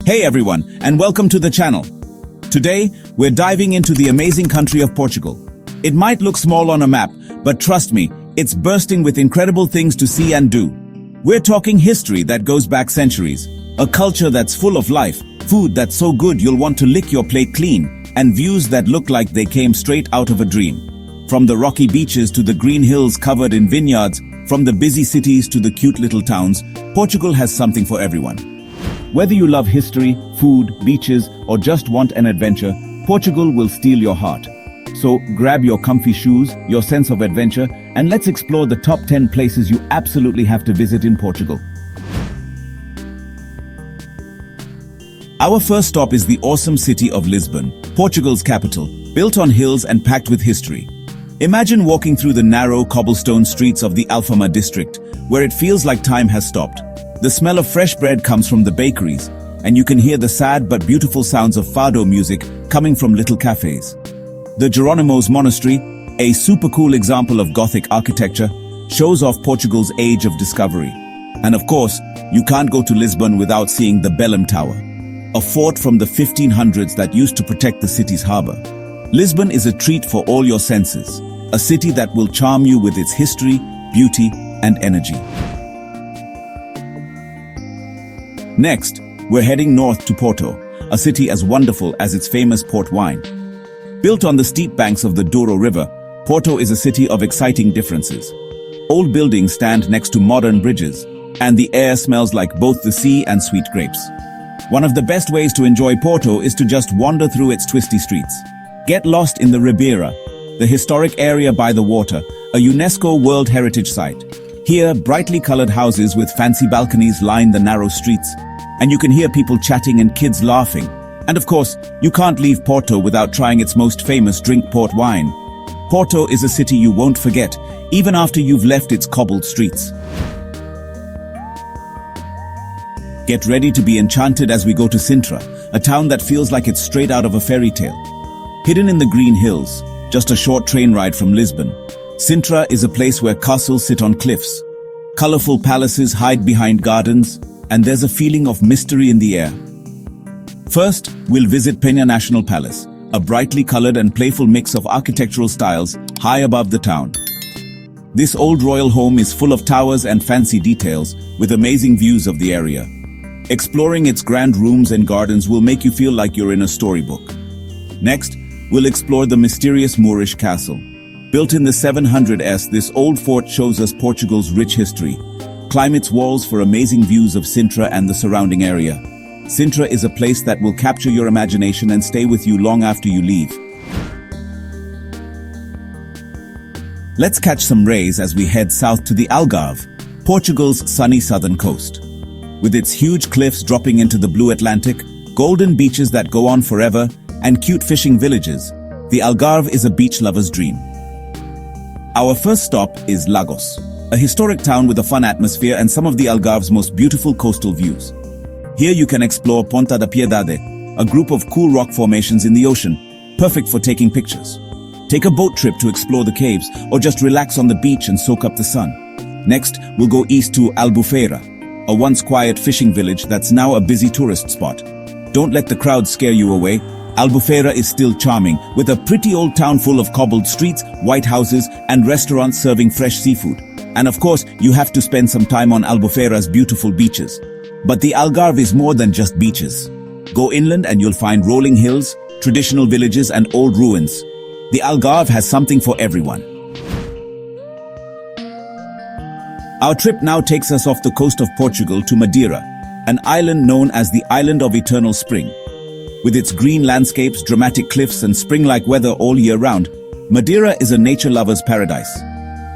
Hey everyone, and welcome to the channel. Today, we're diving into the amazing country of Portugal. It might look small on a map, but trust me, it's bursting with incredible things to see and do. We're talking history that goes back centuries, a culture that's full of life, food that's so good you'll want to lick your plate clean, and views that look like they came straight out of a dream. From the rocky beaches to the green hills covered in vineyards, from the busy cities to the cute little towns, Portugal has something for everyone. Whether you love history, food, beaches, or just want an adventure, Portugal will steal your heart. So grab your comfy shoes, your sense of adventure, and let's explore the top 10 places you absolutely have to visit in Portugal. Our first stop is the awesome city of Lisbon, Portugal's capital, built on hills and packed with history. Imagine walking through the narrow cobblestone streets of the Alfama district, where it feels like time has stopped. The smell of fresh bread comes from the bakeries, and you can hear the sad but beautiful sounds of Fado music coming from little cafes. The Jerónimos Monastery, a super cool example of Gothic architecture, shows off Portugal's age of discovery. And of course, you can't go to Lisbon without seeing the Belém Tower, a fort from the 1500s that used to protect the city's harbor. Lisbon is a treat for all your senses, a city that will charm you with its history, beauty, and energy. Next, we're heading north to Porto, a city as wonderful as its famous port wine. Built on the steep banks of the Douro River, Porto is a city of exciting differences. Old buildings stand next to modern bridges, and the air smells like both the sea and sweet grapes. One of the best ways to enjoy Porto is to just wander through its twisty streets. Get lost in the Ribeira, the historic area by the water, a UNESCO World Heritage Site. Here, brightly colored houses with fancy balconies line the narrow streets, and you can hear people chatting and kids laughing. And of course, you can't leave Porto without trying its most famous drink, port wine. Porto is a city you won't forget, even after you've left its cobbled streets. Get ready to be enchanted as we go to Sintra, a town that feels like it's straight out of a fairy tale. Hidden in the green hills, just a short train ride from Lisbon, Sintra is a place where castles sit on cliffs, colorful palaces hide behind gardens, and there's a feeling of mystery in the air. First, we'll visit Penha National Palace, a brightly colored and playful mix of architectural styles high above the town. This old royal home is full of towers and fancy details, with amazing views of the area. Exploring its grand rooms and gardens will make you feel like you're in a storybook. Next, we'll explore the mysterious Moorish castle. Built in the 700s, this old fort shows us Portugal's rich history. Climb its walls for amazing views of Sintra and the surrounding area. Sintra is a place that will capture your imagination and stay with you long after you leave. Let's catch some rays as we head south to the Algarve, Portugal's sunny southern coast. With its huge cliffs dropping into the blue Atlantic, golden beaches that go on forever, and cute fishing villages, the Algarve is a beach lover's dream. Our first stop is Lagos, a historic town with a fun atmosphere and some of the Algarve's most beautiful coastal views. Here you can explore Ponta da Piedade, a group of cool rock formations in the ocean, perfect for taking pictures. Take a boat trip to explore the caves, or just relax on the beach and soak up the sun. Next, we'll go east to Albufeira, a once quiet fishing village that's now a busy tourist spot. Don't let the crowd scare you away. Albufeira is still charming, with a pretty old town full of cobbled streets, white houses, and restaurants serving fresh seafood. And of course, you have to spend some time on Albufeira's beautiful beaches. But the Algarve is more than just beaches. Go inland and you'll find rolling hills, traditional villages, and old ruins. The Algarve has something for everyone. Our trip now takes us off the coast of Portugal to Madeira, an island known as the Island of Eternal Spring. With its green landscapes, dramatic cliffs, and spring-like weather all year round, Madeira is a nature lover's paradise.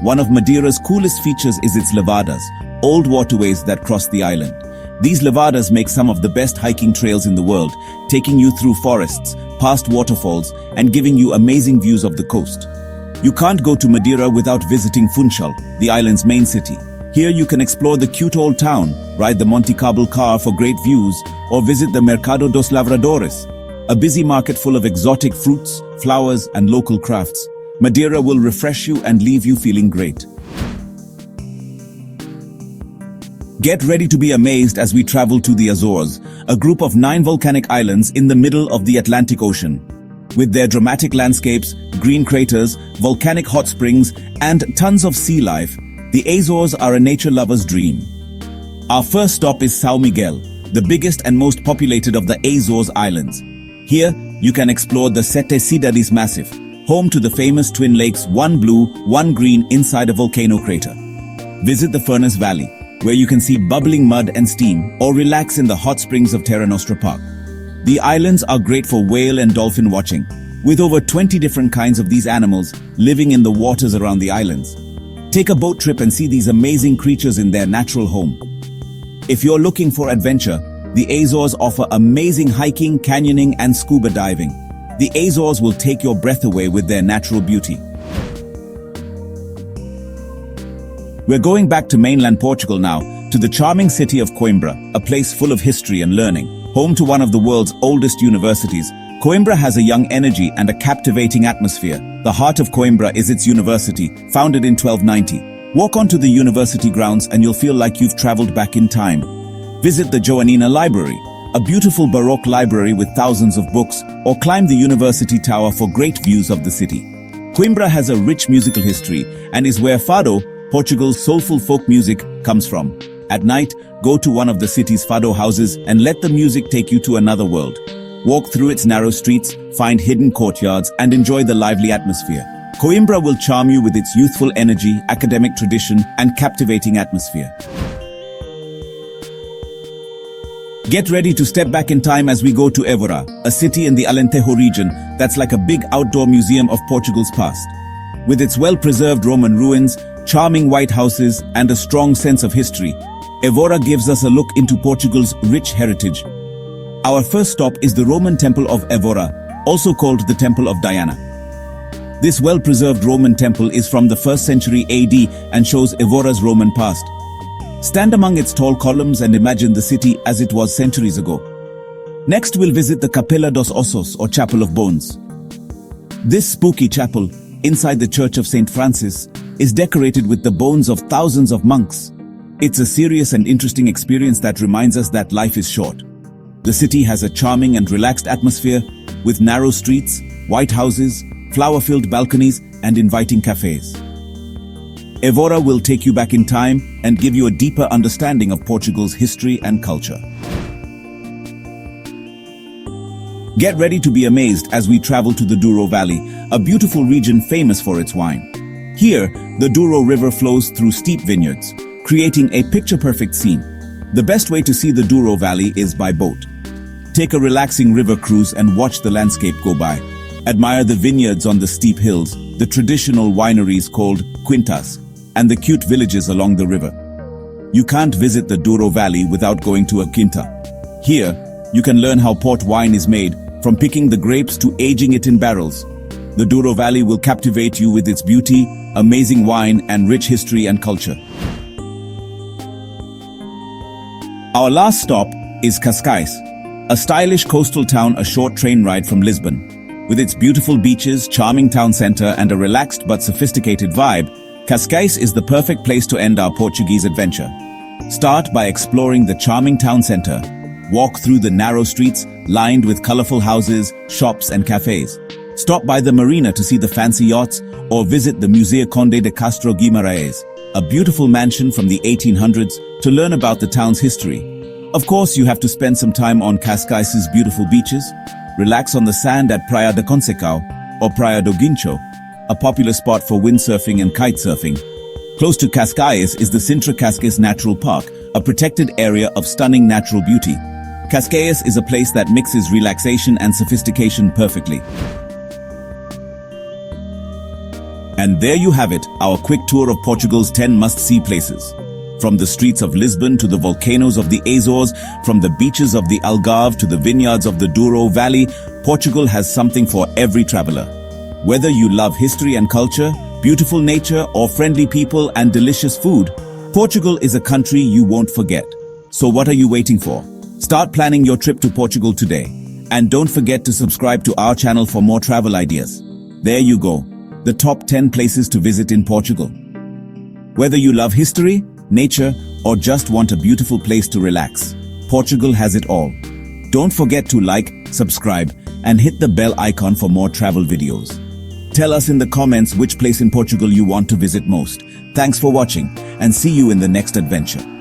One of Madeira's coolest features is its levadas, old waterways that cross the island. These levadas make some of the best hiking trails in the world, taking you through forests, past waterfalls, and giving you amazing views of the coast. You can't go to Madeira without visiting Funchal, the island's main city. Here you can explore the cute old town, ride the Monte Carlo car for great views, or visit the Mercado dos Lavradores, a busy market full of exotic fruits, flowers, and local crafts. Madeira will refresh you and leave you feeling great. Get ready to be amazed as we travel to the Azores, a group of 9 volcanic islands in the middle of the Atlantic Ocean. With their dramatic landscapes, green craters, volcanic hot springs, and tons of sea life, the Azores are a nature lover's dream. Our first stop is São Miguel, the biggest and most populated of the Azores Islands. Here, you can explore the Sete Cidades Massif, home to the famous twin lakes, one blue, one green inside a volcano crater. Visit the Furnace Valley, where you can see bubbling mud and steam, or relax in the hot springs of Terra Nostra Park. The islands are great for whale and dolphin watching, with over 20 different kinds of these animals living in the waters around the islands. Take a boat trip and see these amazing creatures in their natural home. If you're looking for adventure, the Azores offer amazing hiking, canyoning, and scuba diving. The Azores will take your breath away with their natural beauty. We're going back to mainland Portugal now, to the charming city of Coimbra, a place full of history and learning. Home to one of the world's oldest universities, Coimbra has a young energy and a captivating atmosphere. The heart of Coimbra is its university, founded in 1290. Walk onto the university grounds and you'll feel like you've traveled back in time. Visit the Joanina Library, a beautiful Baroque library with thousands of books, or climb the university tower for great views of the city. Coimbra has a rich musical history and is where Fado, Portugal's soulful folk music, comes from. At night, go to one of the city's Fado houses and let the music take you to another world. Walk through its narrow streets, find hidden courtyards, and enjoy the lively atmosphere. Coimbra will charm you with its youthful energy, academic tradition, and captivating atmosphere. Get ready to step back in time as we go to Evora, a city in the Alentejo region that's like a big outdoor museum of Portugal's past. With its well-preserved Roman ruins, charming white houses, and a strong sense of history, Evora gives us a look into Portugal's rich heritage. Our first stop is the Roman Temple of Evora, also called the Temple of Diana. This well-preserved Roman temple is from the 1st century AD and shows Evora's Roman past. Stand among its tall columns and imagine the city as it was centuries ago. Next, we'll visit the Capela dos Ossos, or Chapel of Bones. This spooky chapel, inside the Church of St. Francis, is decorated with the bones of thousands of monks. It's a serious and interesting experience that reminds us that life is short. The city has a charming and relaxed atmosphere, with narrow streets, white houses, flower-filled balconies, and inviting cafes. Evora will take you back in time and give you a deeper understanding of Portugal's history and culture. Get ready to be amazed as we travel to the Douro Valley, a beautiful region famous for its wine. Here, the Douro River flows through steep vineyards, creating a picture-perfect scene. The best way to see the Douro Valley is by boat. Take a relaxing river cruise and watch the landscape go by. Admire the vineyards on the steep hills, the traditional wineries called quintas, and the cute villages along the river. You can't visit the Douro Valley without going to a quinta. Here, you can learn how port wine is made, from picking the grapes to aging it in barrels. The Douro Valley will captivate you with its beauty, amazing wine, and rich history and culture. Our last stop is Cascais, a stylish coastal town a short train ride from Lisbon. With its beautiful beaches, charming town center, and a relaxed but sophisticated vibe, Cascais is the perfect place to end our Portuguese adventure. Start by exploring the charming town center. Walk through the narrow streets lined with colorful houses, shops, and cafes. Stop by the marina to see the fancy yachts, or visit the Museu Conde de Castro Guimarães, a beautiful mansion from the 1800s, to learn about the town's history. Of course, you have to spend some time on Cascais's beautiful beaches. Relax on the sand at Praia da Conceição or Praia do Guincho, a popular spot for windsurfing and kite surfing. Close to Cascais is the Sintra City Natural Park, a protected area of stunning natural beauty. Cascais is a place that mixes relaxation and sophistication perfectly. And there you have it, our quick tour of Portugal's 10 must-see places. From the streets of Lisbon to the volcanoes of the Azores, from the beaches of the Algarve to the vineyards of the Douro Valley, Portugal has something for every traveler. Whether you love history and culture, beautiful nature, or friendly people and delicious food, Portugal is a country you won't forget. So what are you waiting for? Start planning your trip to Portugal today. And don't forget to subscribe to our channel for more travel ideas. There you go, the top 10 places to visit in Portugal. Whether you love history, nature, or just want a beautiful place to relax, Portugal has it all. Don't forget to like, subscribe, and hit the bell icon for more travel videos. Tell us in the comments which place in Portugal you want to visit most. Thanks for watching, and see you in the next adventure.